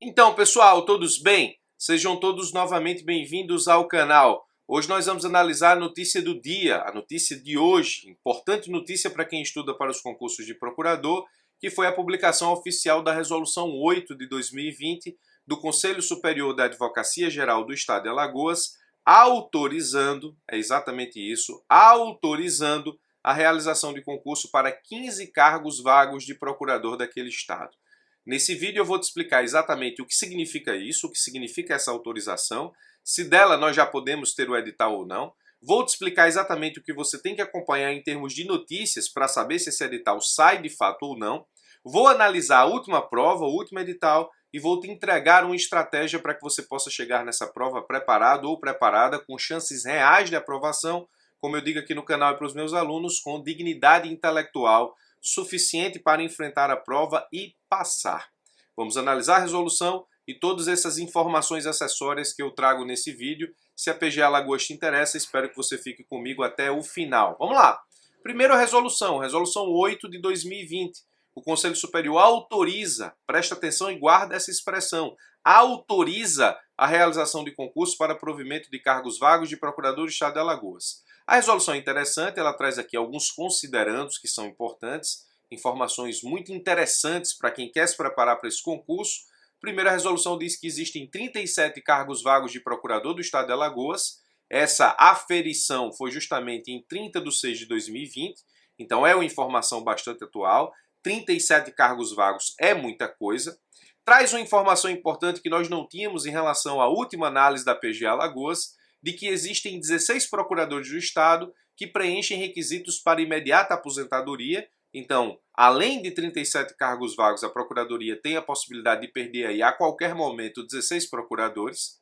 Então, pessoal, todos bem? Sejam todos novamente bem-vindos ao canal. Hoje nós vamos analisar a notícia do dia, a notícia de hoje, importante notícia para quem estuda para os concursos de procurador, que foi a publicação oficial da Resolução 8 de 2020 do Conselho Superior da Advocacia Geral do Estado de Alagoas, autorizando, é exatamente isso, autorizando a realização de concurso para 15 cargos vagos de procurador daquele estado. Nesse vídeo eu vou te explicar exatamente o que significa isso, o que significa essa autorização, se dela nós já podemos ter o edital ou não. Vou te explicar exatamente o que você tem que acompanhar em termos de notícias para saber se esse edital sai de fato ou não. Vou analisar a última prova, o último edital, e vou te entregar uma estratégia para que você possa chegar nessa prova preparado ou preparada, com chances reais de aprovação, como eu digo aqui no canal e para os meus alunos, com dignidade intelectual suficiente para enfrentar a prova e passar. Vamos analisar a resolução e todas essas informações acessórias que eu trago nesse vídeo. Se a PGA Alagoas te interessa, espero que você fique comigo até o final. Vamos lá! Primeiro a resolução 8 de 2020. O Conselho Superior autoriza, presta atenção e guarda essa expressão, autoriza a realização de concurso para provimento de cargos vagos de procurador do Estado de Alagoas. A resolução é interessante, ela traz aqui alguns considerandos que são importantes, informações muito interessantes para quem quer se preparar para esse concurso. Primeiro, a resolução diz que existem 37 cargos vagos de procurador do Estado de Alagoas. Essa aferição foi justamente em 30 de 6 de 2020, então é uma informação bastante atual. 37 cargos vagos é muita coisa. Traz uma informação importante que nós não tínhamos em relação à última análise da PGA Alagoas, de que existem 16 procuradores do Estado que preenchem requisitos para imediata aposentadoria. Então, além de 37 cargos vagos, a Procuradoria tem a possibilidade de perder aí a qualquer momento 16 procuradores.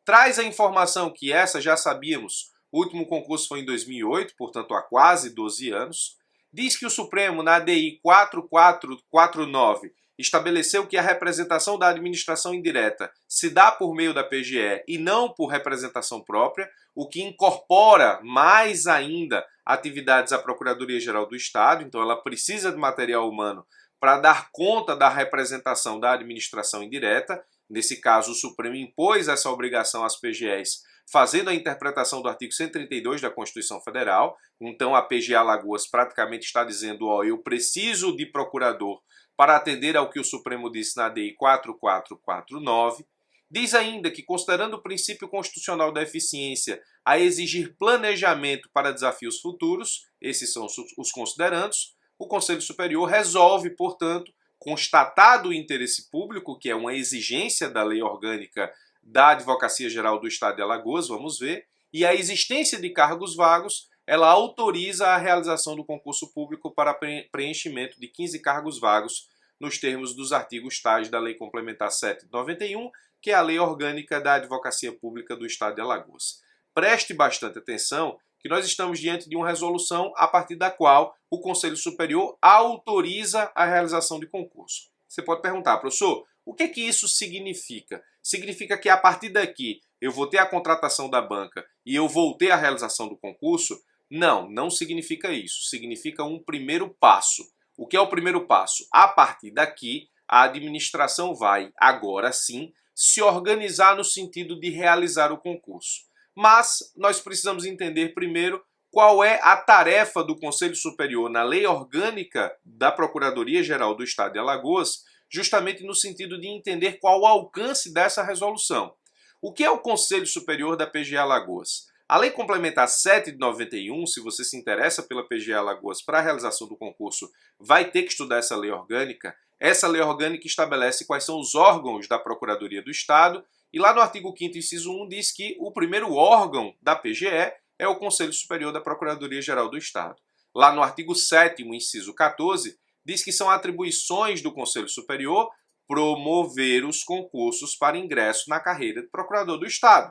Traz a informação que essa já sabíamos, o último concurso foi em 2008, portanto há quase 12 anos. Diz que o Supremo, na ADI 4449, estabeleceu que a representação da administração indireta se dá por meio da PGE e não por representação própria, o que incorpora mais ainda atividades à Procuradoria-Geral do Estado, então ela precisa de material humano para dar conta da representação da administração indireta. Nesse caso, o Supremo impôs essa obrigação às PGEs, fazendo a interpretação do artigo 132 da Constituição Federal. Então a PGA Alagoas praticamente está dizendo, ó, eu preciso de procurador para atender ao que o Supremo disse na ADI 4449. Diz ainda que, considerando o princípio constitucional da eficiência a exigir planejamento para desafios futuros, esses são os considerandos, o Conselho Superior resolve, portanto, constatado o interesse público, que é uma exigência da Lei Orgânica da Advocacia Geral do Estado de Alagoas, vamos ver, e a existência de cargos vagos, ela autoriza a realização do concurso público para preenchimento de 15 cargos vagos nos termos dos artigos tais da Lei Complementar 7 de 91, que é a Lei Orgânica da Advocacia Pública do Estado de Alagoas. Preste bastante atenção que nós estamos diante de uma resolução a partir da qual o Conselho Superior autoriza a realização de concurso. Você pode perguntar, professor, o que isso significa? Significa que a partir daqui eu vou ter a contratação da banca e eu vou ter a realização do concurso? Não, não significa isso. Significa um primeiro passo. O que é o primeiro passo? A partir daqui, a administração vai, agora sim, se organizar no sentido de realizar o concurso. Mas nós precisamos entender primeiro qual é a tarefa do Conselho Superior na Lei Orgânica da Procuradoria-Geral do Estado de Alagoas, justamente no sentido de entender qual o alcance dessa resolução. O que é o Conselho Superior da PGA Alagoas? A Lei Complementar 7 de 91, se você se interessa pela PGA Alagoas para a realização do concurso, vai ter que estudar essa lei orgânica. Essa lei orgânica estabelece quais são os órgãos da Procuradoria do Estado, e lá no artigo 5º, inciso 1, diz que o primeiro órgão da PGE é o Conselho Superior da Procuradoria-Geral do Estado. Lá no artigo 7º, inciso 14, diz que são atribuições do Conselho Superior promover os concursos para ingresso na carreira de Procurador do Estado.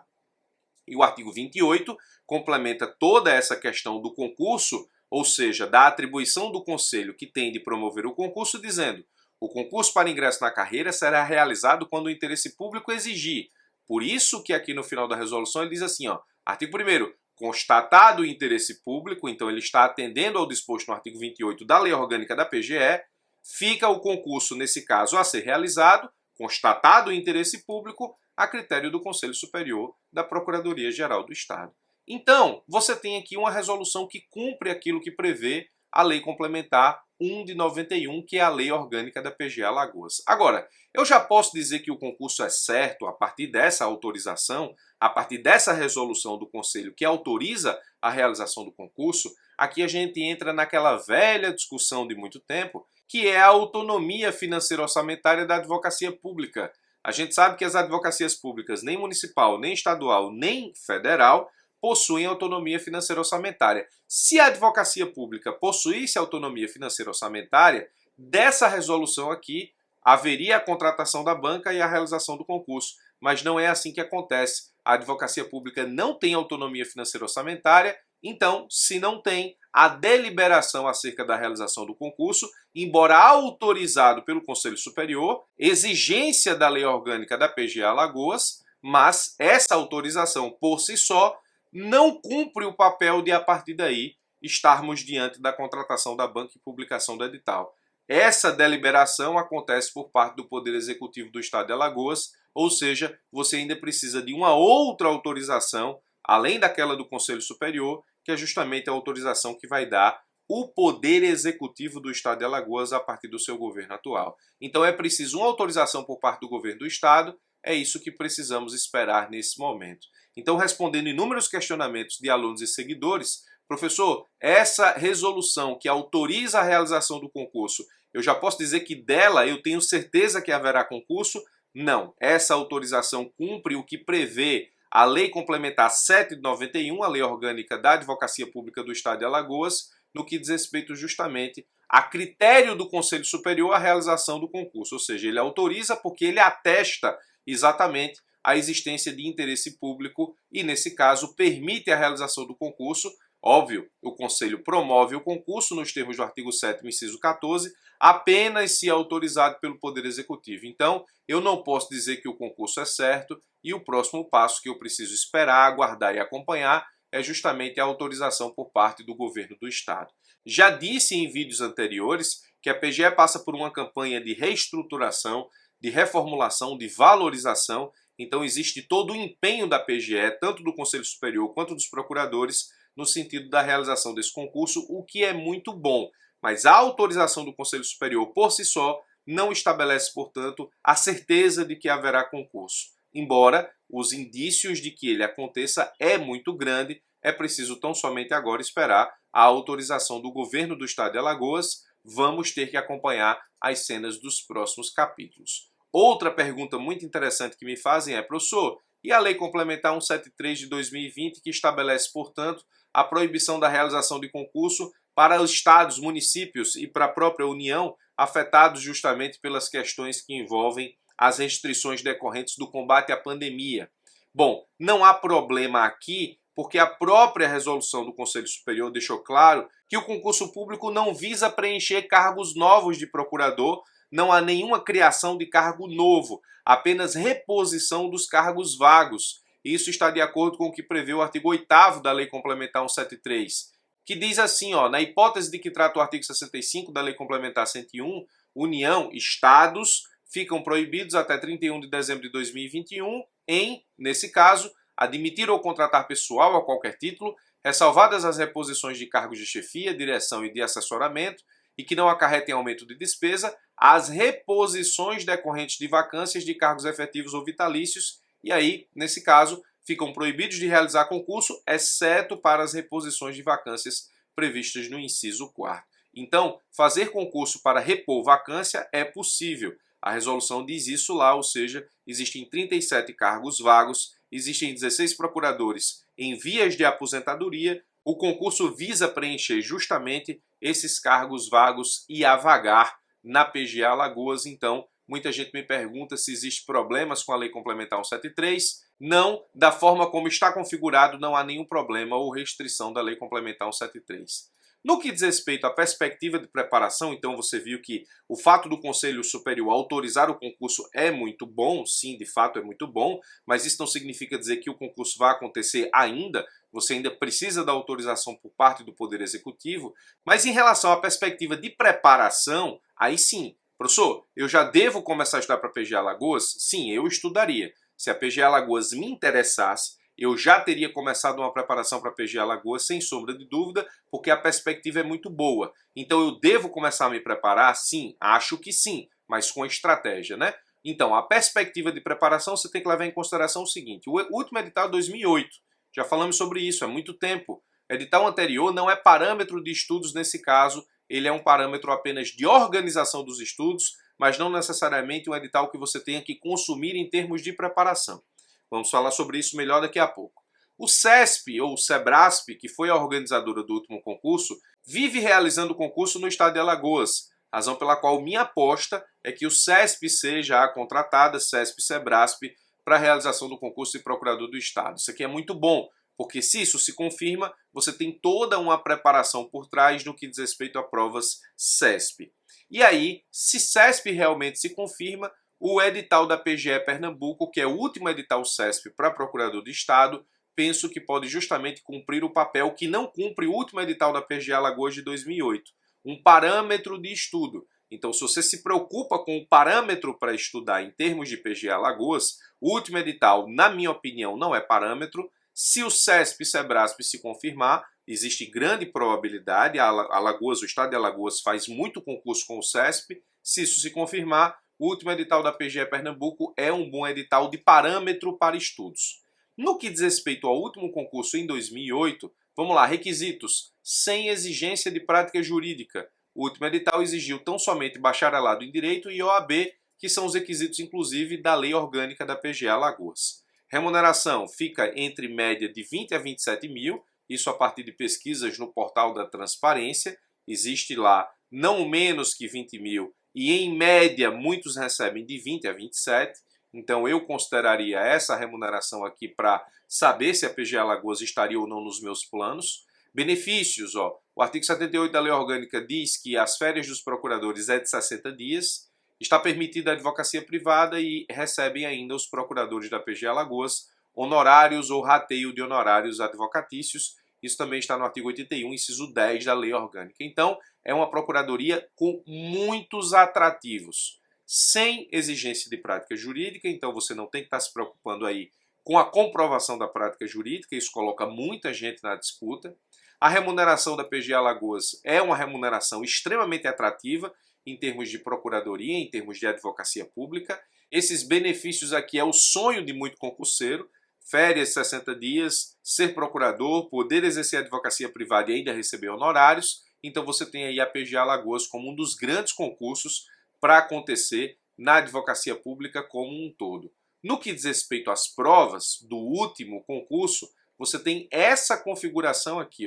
E o artigo 28 complementa toda essa questão do concurso, ou seja, da atribuição do Conselho que tem de promover o concurso, dizendo: o concurso para ingresso na carreira será realizado quando o interesse público exigir. Por isso que aqui no final da resolução ele diz assim, ó, artigo 1º, constatado o interesse público, então ele está atendendo ao disposto no artigo 28 da Lei Orgânica da PGE, fica o concurso, nesse caso, a ser realizado constatado o interesse público, a critério do Conselho Superior da Procuradoria-Geral do Estado. Então, você tem aqui uma resolução que cumpre aquilo que prevê a Lei Complementar 1 de 91, que é a Lei Orgânica da PGA Alagoas. Agora, eu já posso dizer que o concurso é certo a partir dessa autorização, a partir dessa resolução do Conselho que autoriza a realização do concurso. Aqui a gente entra naquela velha discussão de muito tempo, que é a autonomia financeira orçamentária da advocacia pública. A gente sabe que as advocacias públicas, nem municipal, nem estadual, nem federal, possuem autonomia financeira orçamentária. Se a advocacia pública possuísse autonomia financeira orçamentária, dessa resolução aqui haveria a contratação da banca e a realização do concurso. Mas não é assim que acontece. A advocacia pública não tem autonomia financeira orçamentária, então, se não tem, a deliberação acerca da realização do concurso, embora autorizado pelo Conselho Superior, exigência da Lei Orgânica da PGA Alagoas, mas essa autorização por si só não cumpre o papel de, a partir daí, estarmos diante da contratação da banca e publicação do edital. Essa deliberação acontece por parte do Poder Executivo do Estado de Alagoas, ou seja, você ainda precisa de uma outra autorização, além daquela do Conselho Superior, que é justamente a autorização que vai dar o Poder Executivo do Estado de Alagoas a partir do seu governo atual. Então é preciso uma autorização por parte do governo do Estado, é isso que precisamos esperar nesse momento. Então, respondendo inúmeros questionamentos de alunos e seguidores, professor, essa resolução que autoriza a realização do concurso, eu já posso dizer que dela eu tenho certeza que haverá concurso? Não. Essa autorização cumpre o que prevê a Lei Complementar 7 de 91, a Lei Orgânica da Advocacia Pública do Estado de Alagoas, no que diz respeito justamente a critério do Conselho Superior a realização do concurso. Ou seja, ele autoriza porque ele atesta exatamente a existência de interesse público e, nesse caso, permite a realização do concurso. Óbvio, o Conselho promove o concurso nos termos do artigo 7º, inciso 14, apenas se autorizado pelo Poder Executivo. Então, eu não posso dizer que o concurso é certo e o próximo passo que eu preciso esperar, aguardar e acompanhar é justamente a autorização por parte do governo do Estado. Já disse em vídeos anteriores que a PGE passa por uma campanha de reestruturação, de reformulação, de valorização. Então existe todo o empenho da PGE, tanto do Conselho Superior quanto dos procuradores, no sentido da realização desse concurso, o que é muito bom. Mas a autorização do Conselho Superior por si só não estabelece, portanto, a certeza de que haverá concurso. Embora os indícios de que ele aconteça é muito grande, é preciso tão somente agora esperar a autorização do governo do Estado de Alagoas. Vamos ter que acompanhar as cenas dos próximos capítulos. Outra pergunta muito interessante que me fazem é, professor, e a Lei Complementar 173 de 2020, que estabelece, portanto, a proibição da realização de concurso para os estados, municípios e para a própria União, afetados justamente pelas questões que envolvem as restrições decorrentes do combate à pandemia. Bom, não há problema aqui, porque a própria resolução do Conselho Superior deixou claro que o concurso público não visa preencher cargos novos de procurador, não há nenhuma criação de cargo novo, apenas reposição dos cargos vagos. Isso está de acordo com o que prevê o artigo 8º da Lei Complementar 173, que diz assim, na hipótese de que trata o artigo 65 da Lei Complementar 101, União, Estados ficam proibidos até 31 de dezembro de 2021 em, nesse caso, admitir ou contratar pessoal a qualquer título, ressalvadas as reposições de cargos de chefia, direção e de assessoramento, e que não acarretem aumento de despesa, as reposições decorrentes de vacâncias de cargos efetivos ou vitalícios, e aí, nesse caso, ficam proibidos de realizar concurso, exceto para as reposições de vacâncias previstas no inciso 4º. Então, fazer concurso para repor vacância é possível. A resolução diz isso lá, ou seja, existem 37 cargos vagos, existem 16 procuradores em vias de aposentadoria. O concurso visa preencher justamente esses cargos vagos e a vagar na PGA Alagoas. Então, muita gente me pergunta se existe problemas com a Lei Complementar 173. Não, da forma como está configurado, não há nenhum problema ou restrição da Lei Complementar 173. No que diz respeito à perspectiva de preparação, então você viu que o fato do Conselho Superior autorizar o concurso é muito bom, sim, de fato é muito bom, mas isso não significa dizer que o concurso vai acontecer ainda, você ainda precisa da autorização por parte do Poder Executivo, mas em relação à perspectiva de preparação, aí sim, Professor, eu já devo começar a estudar para a PGA Alagoas? Sim, eu estudaria. Se a PGA Alagoas me interessasse, eu já teria começado uma preparação para a PGA Alagoas, sem sombra de dúvida, porque a perspectiva é muito boa. Então eu devo começar a me preparar? Sim, acho que sim, mas com estratégia, né? Então, a perspectiva de preparação você tem que levar em consideração o seguinte: o último edital é 2008, já falamos sobre isso, há muito tempo. O edital anterior não é parâmetro de estudos nesse caso, ele é um parâmetro apenas de organização dos estudos, mas não necessariamente um edital que você tenha que consumir em termos de preparação. Vamos falar sobre isso melhor daqui a pouco. O CESP, ou SEBRASP, que foi a organizadora do último concurso, vive realizando o concurso no estado de Alagoas, razão pela qual minha aposta é que o CESP seja a contratada, CESP-SEBRASP, para a realização do concurso de procurador do estado. Isso aqui é muito bom, porque se isso se confirma, você tem toda uma preparação por trás no que diz respeito a provas CESP. E aí, se CESP realmente se confirma, o edital da PGE Pernambuco, que é o último edital CESP para procurador do estado, penso que pode justamente cumprir o papel que não cumpre o último edital da PGE Alagoas de 2008, um parâmetro de estudo. Então, se você se preocupa com o parâmetro para estudar em termos de PGE Alagoas, o último edital, na minha opinião, não é parâmetro. Se o CESP e SEBRASP se confirmar, existe grande probabilidade, Alagoas, o estado de Alagoas faz muito concurso com o CESP, se isso se confirmar, o último edital da PGE Pernambuco é um bom edital de parâmetro para estudos. No que diz respeito ao último concurso em 2008, vamos lá, requisitos: sem exigência de prática jurídica. O último edital exigiu tão somente bacharelado em Direito e OAB, que são os requisitos, inclusive, da Lei Orgânica da PGA Alagoas. Remuneração fica entre média de 20 a 27 mil, isso a partir de pesquisas no portal da Transparência. Existe lá não menos que 20 mil e, em média, muitos recebem de 20 a 27. Então eu consideraria essa remuneração aqui para saber se a PGA Alagoas estaria ou não nos meus planos. Benefícios, o artigo 78 da Lei Orgânica diz que as férias dos procuradores é de 60 dias, está permitida a advocacia privada e recebem ainda os procuradores da PGA Alagoas honorários ou rateio de honorários advocatícios. Isso também está no artigo 81, inciso 10 da Lei Orgânica. Então, é uma procuradoria com muitos atrativos, sem exigência de prática jurídica, então você não tem que estar se preocupando aí com a comprovação da prática jurídica, isso coloca muita gente na disputa. A remuneração da PGA Alagoas é uma remuneração extremamente atrativa em termos de procuradoria, em termos de advocacia pública. Esses benefícios aqui é o sonho de muito concurseiro: férias 60 dias, ser procurador, poder exercer advocacia privada e ainda receber honorários. Então você tem aí a PGA Alagoas como um dos grandes concursos para acontecer na advocacia pública como um todo. No que diz respeito às provas do último concurso, você tem essa configuração aqui,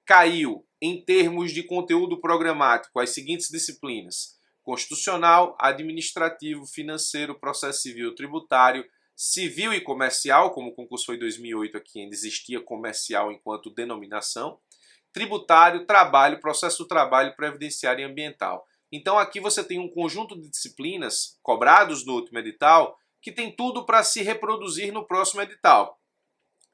Caiu em termos de conteúdo programático as seguintes disciplinas: constitucional, administrativo, financeiro, processo civil, tributário, civil e comercial, como o concurso foi em 2008, aqui ainda existia comercial enquanto denominação, tributário, trabalho, processo do trabalho, previdenciário e ambiental. Então aqui você tem um conjunto de disciplinas cobrados no último edital que tem tudo para se reproduzir no próximo edital.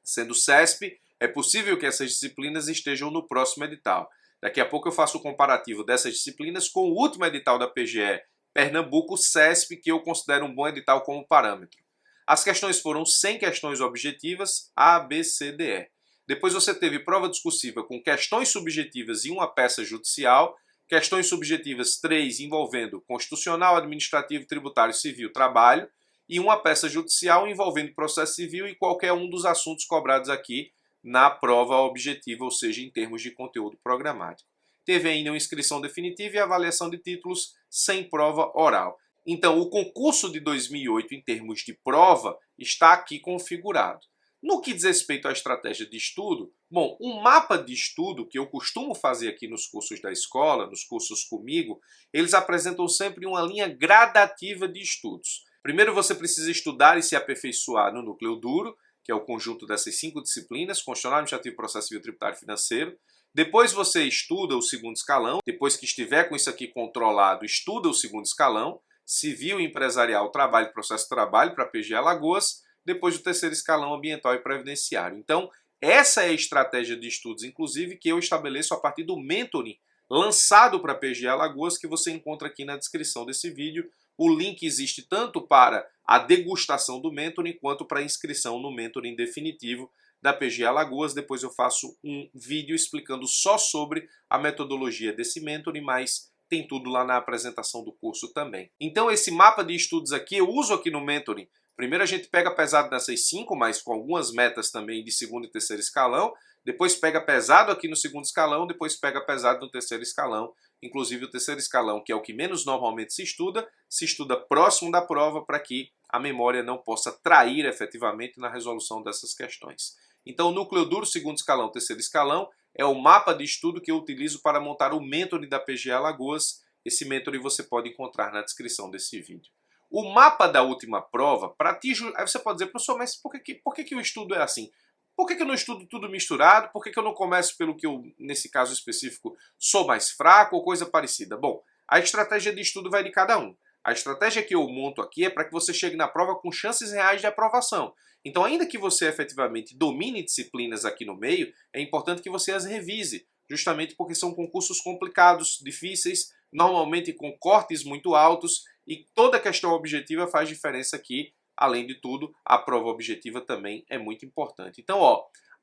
Sendo CESP, é possível que essas disciplinas estejam no próximo edital. Daqui a pouco eu faço o comparativo dessas disciplinas com o último edital da PGE Pernambuco, CESP, que eu considero um bom edital como parâmetro. As questões foram 100 questões objetivas, A, B, C, D, E. Depois você teve prova discursiva com questões subjetivas e uma peça judicial, questões subjetivas 3 envolvendo constitucional, administrativo, tributário, civil, trabalho, e uma peça judicial envolvendo processo civil e qualquer um dos assuntos cobrados aqui na prova objetiva, ou seja, em termos de conteúdo programático. Teve ainda uma inscrição definitiva e avaliação de títulos sem prova oral. Então, o concurso de 2008, em termos de prova, está aqui configurado. No que diz respeito à estratégia de estudo, bom, um mapa de estudo que eu costumo fazer aqui nos cursos da escola, nos cursos comigo, eles apresentam sempre uma linha gradativa de estudos. Primeiro você precisa estudar e se aperfeiçoar no núcleo duro, que é o conjunto dessas 5 disciplinas: constitucional, administrativo, processo civil, tributário e financeiro. Depois você estuda o segundo escalão. Depois que estiver com isso aqui controlado, estuda o segundo escalão: civil, empresarial, trabalho, processo de trabalho para PGA Alagoas. Depois o terceiro escalão, ambiental e previdenciário. Então, essa é a estratégia de estudos, inclusive, que eu estabeleço a partir do mentoring lançado para a PGE Alagoas, que você encontra aqui na descrição desse vídeo. O link existe tanto para a degustação do mentoring quanto para a inscrição no mentoring definitivo da PGE Alagoas. Depois eu faço um vídeo explicando só sobre a metodologia desse mentoring, mas tem tudo lá na apresentação do curso também. Então esse mapa de estudos aqui eu uso aqui no mentoring. Primeiro a gente pega pesado nessas 5, mas com algumas metas também de segundo e terceiro escalão. Depois pega pesado aqui no segundo escalão, depois pega pesado no terceiro escalão. Inclusive o terceiro escalão, que é o que menos normalmente se estuda próximo da prova para que a memória não possa trair efetivamente na resolução dessas questões. Então o núcleo duro, segundo escalão, terceiro escalão, é o mapa de estudo que eu utilizo para montar o mentoring da PGE Alagoas. Esse mentoring você pode encontrar na descrição desse vídeo. O mapa da última prova, para ti, aí você pode dizer, professor, mas por que o estudo é assim? Por que eu não estudo tudo misturado? Por que eu não começo pelo que eu, nesse caso específico, sou mais fraco ou coisa parecida? Bom, a estratégia de estudo vai de cada um. A estratégia que eu monto aqui é para que você chegue na prova com chances reais de aprovação. Então, ainda que você efetivamente domine disciplinas aqui no meio, é importante que você as revise, justamente porque são concursos complicados, difíceis, normalmente com cortes muito altos, e toda questão objetiva faz diferença aqui. Além de tudo, a prova objetiva também é muito importante. Então,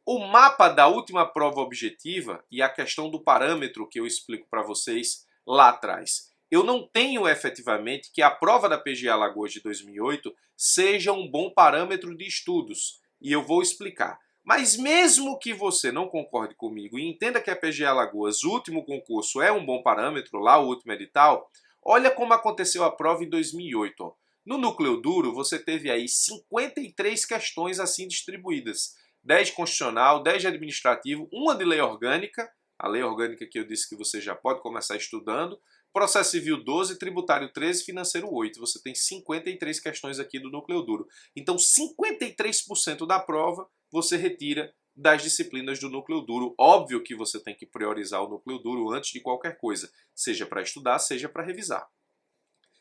o mapa da última prova objetiva e a questão do parâmetro que eu explico para vocês lá atrás. Eu não tenho efetivamente que a prova da PGE Alagoas de 2008 seja um bom parâmetro de estudos, e eu vou explicar. Mas mesmo que você não concorde comigo e entenda que a PGE Alagoas, o último concurso, é um bom parâmetro, lá o último edital, olha como aconteceu a prova em 2008. No núcleo duro, você teve aí 53 questões assim distribuídas. 10 de constitucional, 10 de administrativo, uma de lei orgânica, a lei orgânica que eu disse que você já pode começar estudando, processo civil 12, tributário 13, financeiro 8. Você tem 53 questões aqui do núcleo duro. Então 53% da prova você retira das disciplinas do núcleo duro. Óbvio que você tem que priorizar o núcleo duro antes de qualquer coisa, seja para estudar, seja para revisar.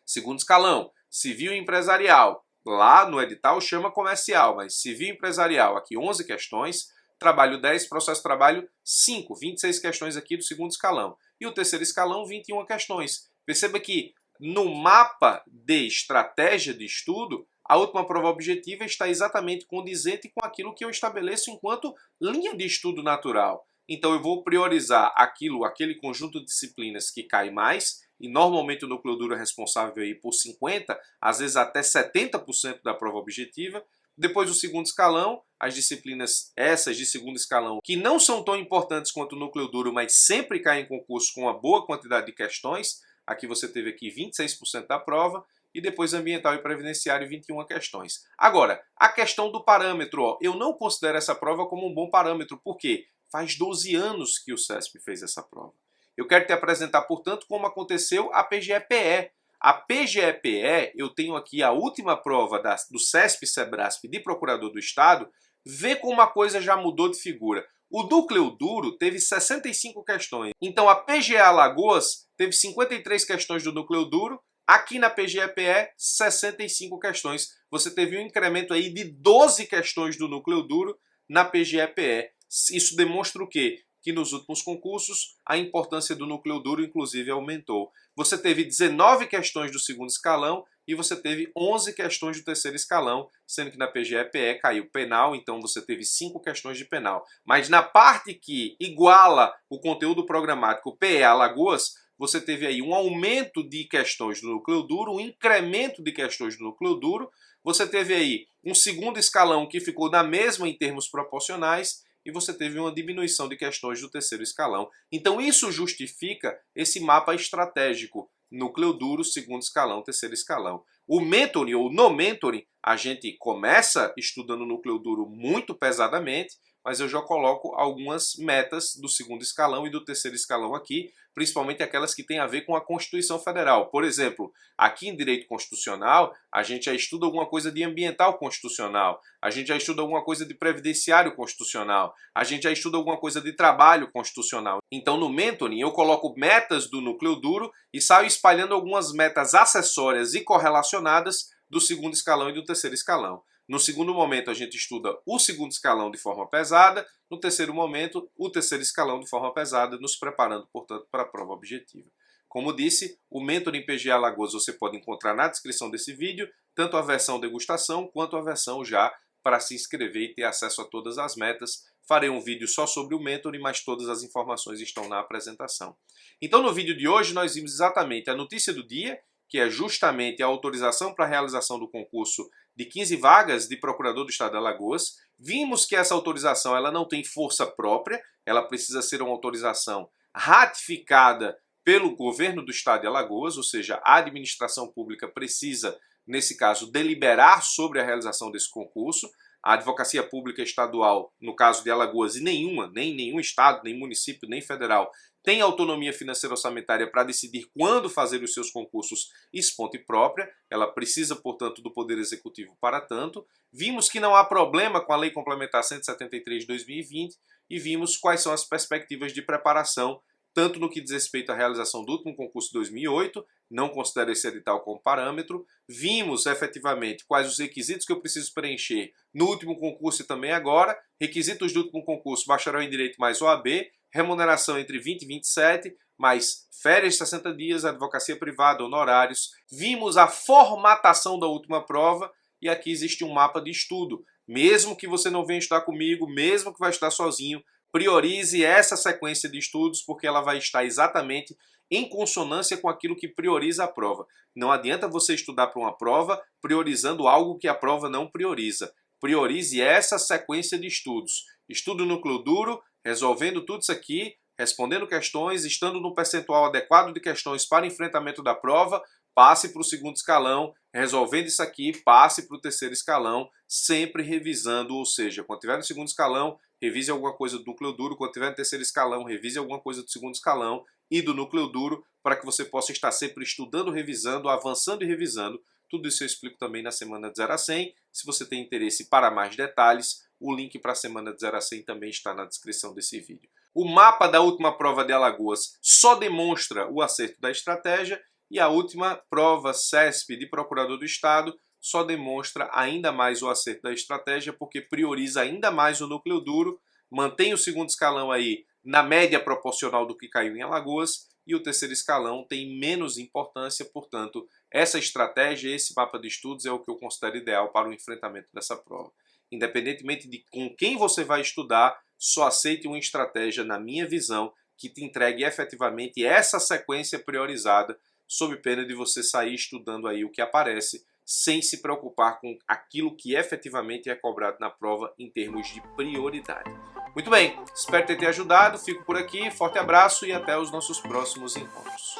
Segundo escalão, civil e empresarial. Lá no edital chama comercial, mas civil e empresarial, aqui 11 questões, trabalho 10, processo de trabalho 5, 26 questões aqui do segundo escalão. E o terceiro escalão, 21 questões. Perceba que no mapa de estratégia de estudo, a última prova objetiva está exatamente condizente com aquilo que eu estabeleço enquanto linha de estudo natural. Então eu vou priorizar aquele conjunto de disciplinas que cai mais, e normalmente o núcleo duro é responsável aí por 50%, às vezes até 70% da prova objetiva. Depois do segundo escalão, as disciplinas essas de segundo escalão, que não são tão importantes quanto o núcleo duro, mas sempre caem em concurso com uma boa quantidade de questões. Aqui você teve aqui 26% da prova. E depois ambiental e previdenciário, 21 questões. Agora, a questão do parâmetro, eu não considero essa prova como um bom parâmetro. Por quê? Faz 12 anos que o CESP fez essa prova. Eu quero te apresentar, portanto, como aconteceu a PGE-PE. A PGE-PE, eu tenho aqui a última prova do CESP-SEBRASP de Procurador do Estado. Vê como a coisa já mudou de figura. O núcleo duro teve 65 questões. Então a PGE Alagoas teve 53 questões do núcleo duro. Aqui na PGE-PE, 65 questões. Você teve um incremento aí de 12 questões do núcleo duro na PGE-PE. Isso demonstra o quê? Que nos últimos concursos a importância do núcleo duro inclusive aumentou. Você teve 19 questões do segundo escalão e você teve 11 questões do terceiro escalão, sendo que na PGE-PE caiu penal, então você teve 5 questões de penal. Mas na parte que iguala o conteúdo programático PE Alagoas, você teve aí um aumento de questões do núcleo duro, um incremento de questões do núcleo duro, você teve aí um segundo escalão que ficou na mesma em termos proporcionais, e você teve uma diminuição de questões do terceiro escalão. Então isso justifica esse mapa estratégico, núcleo duro, segundo escalão, terceiro escalão. O mentoring ou no mentoring, a gente começa estudando o núcleo duro muito pesadamente, mas eu já coloco algumas metas do segundo escalão e do terceiro escalão aqui, principalmente aquelas que têm a ver com a Constituição Federal. Por exemplo, aqui em Direito Constitucional, a gente já estuda alguma coisa de ambiental constitucional, a gente já estuda alguma coisa de previdenciário constitucional, a gente já estuda alguma coisa de trabalho constitucional. Então, no mentoring, eu coloco metas do núcleo duro e saio espalhando algumas metas acessórias e correlacionadas do segundo escalão e do terceiro escalão. No segundo momento, a gente estuda o segundo escalão de forma pesada. No terceiro momento, o terceiro escalão de forma pesada, nos preparando, portanto, para a prova objetiva. Como disse, o Mentoring PGA Alagoas você pode encontrar na descrição desse vídeo, tanto a versão degustação quanto a versão já para se inscrever e ter acesso a todas as metas. Farei um vídeo só sobre o Mentoring, mas todas as informações estão na apresentação. Então, no vídeo de hoje, nós vimos exatamente a notícia do dia, que é justamente a autorização para a realização do concurso de 15 vagas de procurador do Estado de Alagoas. Vimos que essa autorização ela não tem força própria, ela precisa ser uma autorização ratificada pelo governo do Estado de Alagoas, ou seja, a administração pública precisa, nesse caso, deliberar sobre a realização desse concurso. A advocacia pública estadual, no caso de Alagoas, e nem nenhum estado, nem município, nem federal, tem autonomia financeira orçamentária para decidir quando fazer os seus concursos esponte própria. Ela precisa, portanto, do Poder Executivo para tanto. Vimos que não há problema com a Lei Complementar 173 de 2020 e vimos quais são as perspectivas de preparação, tanto no que diz respeito à realização do último concurso de 2008, não considero esse edital como parâmetro. Vimos efetivamente quais os requisitos que eu preciso preencher no último concurso e também agora. Requisitos do último concurso: bacharel em Direito mais OAB, remuneração entre 20 e 27, mais férias de 60 dias, advocacia privada, honorários. Vimos a formatação da última prova e aqui existe um mapa de estudo. Mesmo que você não venha estudar comigo, mesmo que vai estudar sozinho, priorize essa sequência de estudos porque ela vai estar exatamente em consonância com aquilo que prioriza a prova. Não adianta você estudar para uma prova priorizando algo que a prova não prioriza. Priorize essa sequência de estudos. Estudo núcleo duro, resolvendo tudo isso aqui, respondendo questões, estando no percentual adequado de questões para enfrentamento da prova, passe para o segundo escalão, resolvendo isso aqui, passe para o terceiro escalão, sempre revisando, ou seja, quando estiver no segundo escalão, revise alguma coisa do núcleo duro, quando estiver no terceiro escalão, revise alguma coisa do segundo escalão e do núcleo duro, para que você possa estar sempre estudando, revisando, avançando e revisando. Tudo isso eu explico também na semana de 0 a 100. Se você tem interesse para mais detalhes, o link para a semana de 0 a 100 também está na descrição desse vídeo. O mapa da última prova de Alagoas só demonstra o acerto da estratégia e a última prova CESP de Procurador do Estado só demonstra ainda mais o acerto da estratégia porque prioriza ainda mais o núcleo duro, mantém o segundo escalão aí na média proporcional do que caiu em Alagoas e o terceiro escalão tem menos importância, portanto, essa estratégia, esse mapa de estudos é o que eu considero ideal para o enfrentamento dessa prova. Independentemente de com quem você vai estudar, só aceite uma estratégia, na minha visão, que te entregue efetivamente essa sequência priorizada, sob pena de você sair estudando aí o que aparece, sem se preocupar com aquilo que efetivamente é cobrado na prova em termos de prioridade. Muito bem, espero ter te ajudado, fico por aqui, forte abraço e até os nossos próximos encontros.